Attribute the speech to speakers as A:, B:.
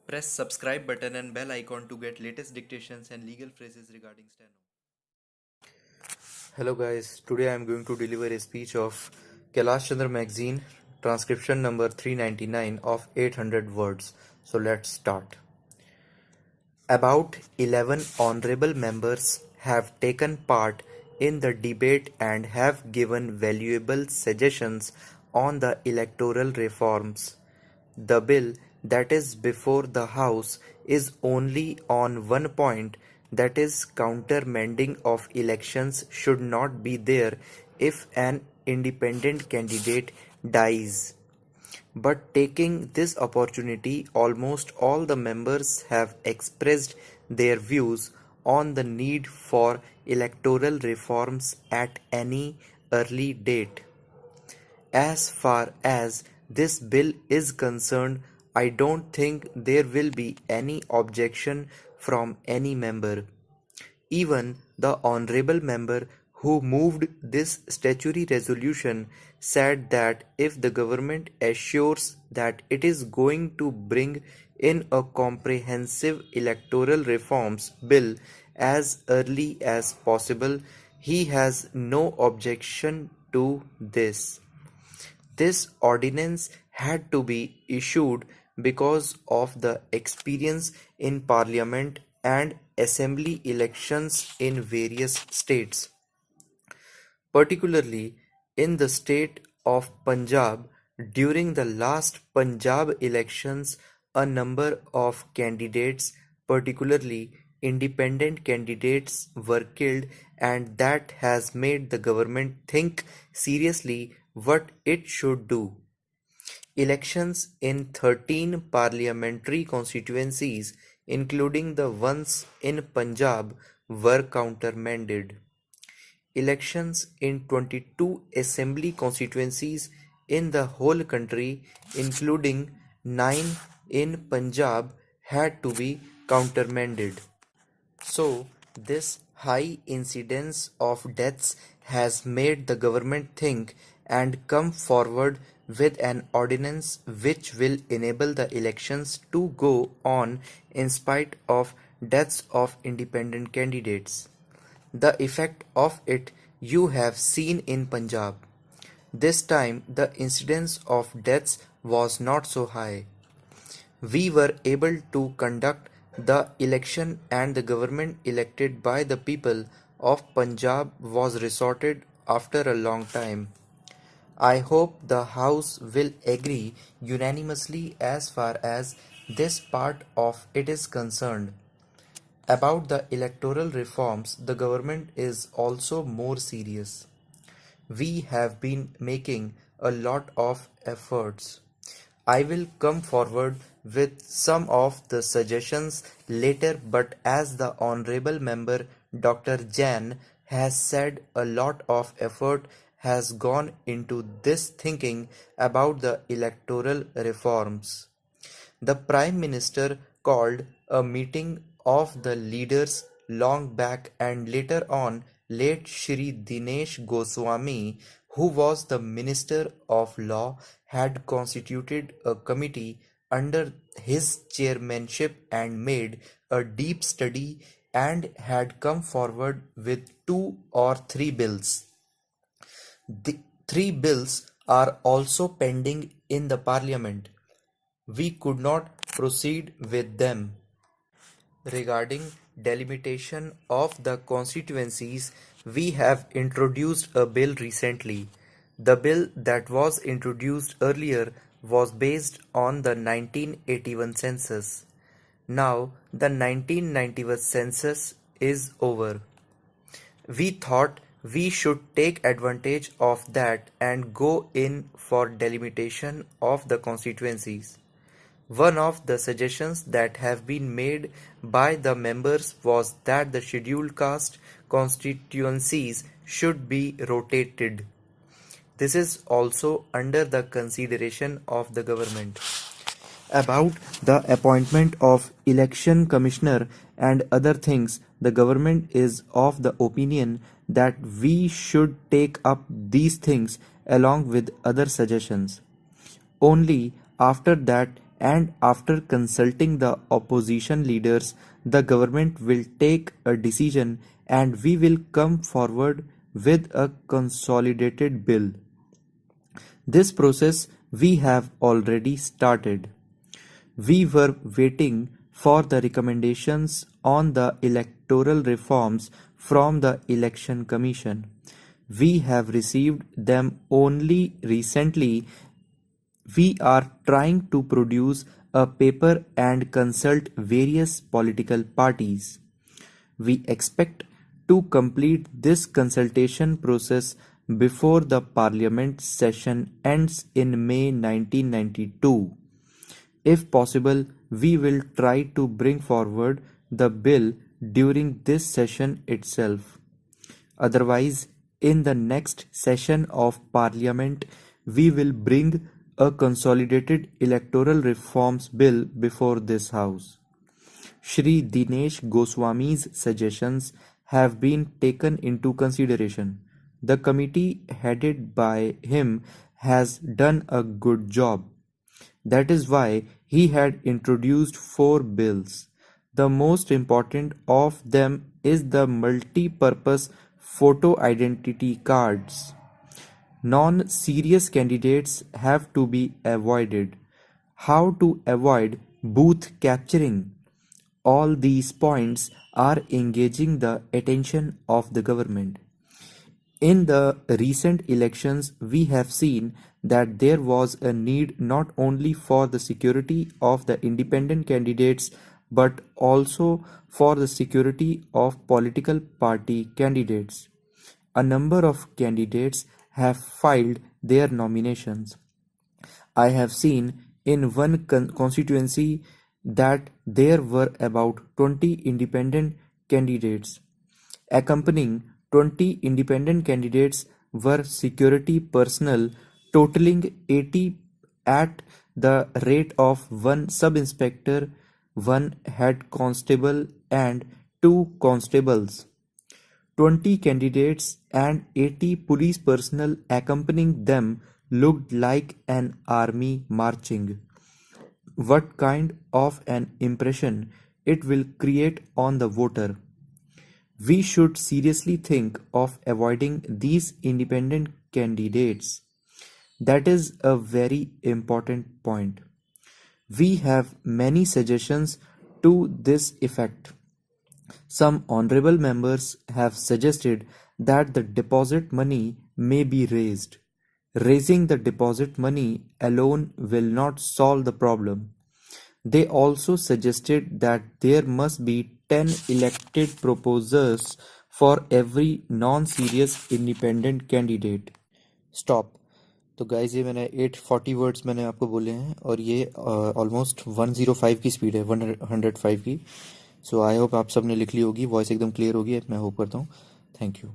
A: Press subscribe button and bell icon to get latest dictations and legal phrases regarding steno. Hello guys, today I am going to deliver a speech of Kailash magazine, transcription number 399 of 800 words. So let's start. About 11 honorable members have taken part in the debate and have given valuable suggestions on the electoral reforms. The bill that is before the House is only on one point, that is, countermanding of elections should not be there if an independent candidate dies. But taking this opportunity, almost all the members have expressed their views on the need for electoral reforms at any early date. As far as this bill is concerned, I don't think there will be any objection from any member. Even the honorable member who moved this statutory resolution said that if the government assures that it is going to bring in a comprehensive electoral reforms bill as early as possible, he has no objection to this. This ordinance had to be issued because of the experience in Parliament and Assembly elections in various states. Particularly in the state of Punjab, during the last Punjab elections, a number of candidates, particularly independent candidates, were killed, and that has made the government think seriously what it should do. Elections in 13 parliamentary constituencies, including the ones in Punjab, were countermanded. Elections in 22 assembly constituencies in the whole country, including 9 in Punjab, had to be countermanded. So, this high incidence of deaths has made the government think and come forward with an ordinance which will enable the elections to go on in spite of deaths of independent candidates. The effect of it you have seen in Punjab. This time the incidence of deaths was not so high. We were able to conduct the election and the government elected by the people of Punjab was resorted after a long time. I hope the House will agree unanimously as far as this part of it is concerned. About the electoral reforms, the government is also more serious. We have been making a lot of efforts. I will come forward with some of the suggestions later, but as the Honorable Member Dr. Jain has said, a lot of effort has gone into this thinking about the electoral reforms. The Prime Minister called a meeting of the leaders long back, and later on late Shri Dinesh Goswami, who was the Minister of Law, had constituted a committee under his chairmanship and made a deep study and had come forward with 2 or 3 bills. The 3 bills are also pending in the Parliament. We could not proceed with them. Regarding delimitation of the constituencies, we have introduced a bill recently. The bill that was introduced earlier was based on the 1981 census. Now the 1991 census is over. We thought we should take advantage of that and go in for delimitation of the constituencies. One of the suggestions that have been made by the members was that the scheduled caste constituencies should be rotated. This is also under the consideration of the government. About the appointment of election commissioner and other things, the government is of the opinion that we should take up these things along with other suggestions. Only after that and after consulting the opposition leaders, the government will take a decision and we will come forward with a consolidated bill. This process we have already started. We were waiting for the recommendations on the electoral reforms from the Election Commission. We have received them only recently. We are trying to produce a paper and consult various political parties. We expect to complete this consultation process before the Parliament session ends in May 1992. If possible, we will try to bring forward the bill during this session itself. Otherwise, in the next session of Parliament, we will bring a consolidated electoral reforms bill before this House. Shri Dinesh Goswami's suggestions have been taken into consideration. The committee headed by him has done a good job. That is why he had introduced 4 bills. The most important of them is the multi-purpose photo identity cards. Non-serious candidates have to be avoided. How to avoid booth capturing? All these points are engaging the attention of the government. In the recent elections, we have seen that there was a need not only for the security of the independent candidates but also for the security of political party candidates. A number of candidates have filed their nominations. I have seen in one constituency that there were about 20 independent candidates. Accompanying 20 independent candidates were security personnel totaling 80 at the rate of 1 sub-inspector, 1 head constable and 2 constables. 20 candidates and 80 police personnel accompanying them looked like an army marching. What kind of an impression it will create on the voter? We should seriously think of avoiding these independent candidates. That is a very important point. We have many suggestions to this effect. Some honorable members have suggested that the deposit money may be raised. Raising the deposit money alone will not solve the problem. They also suggested that there must be 10 elected proposers for every non-serious independent candidate. Stop. तो guys ये मैंने 840 words मैंने आपको बोले हैं और ये almost 105 की स्पीड है, 105 की. सो आई होप आप सबने लिख ली होगी, वॉइस एकदम क्लियर होगी, मैं होप करता हूँ. Thank you.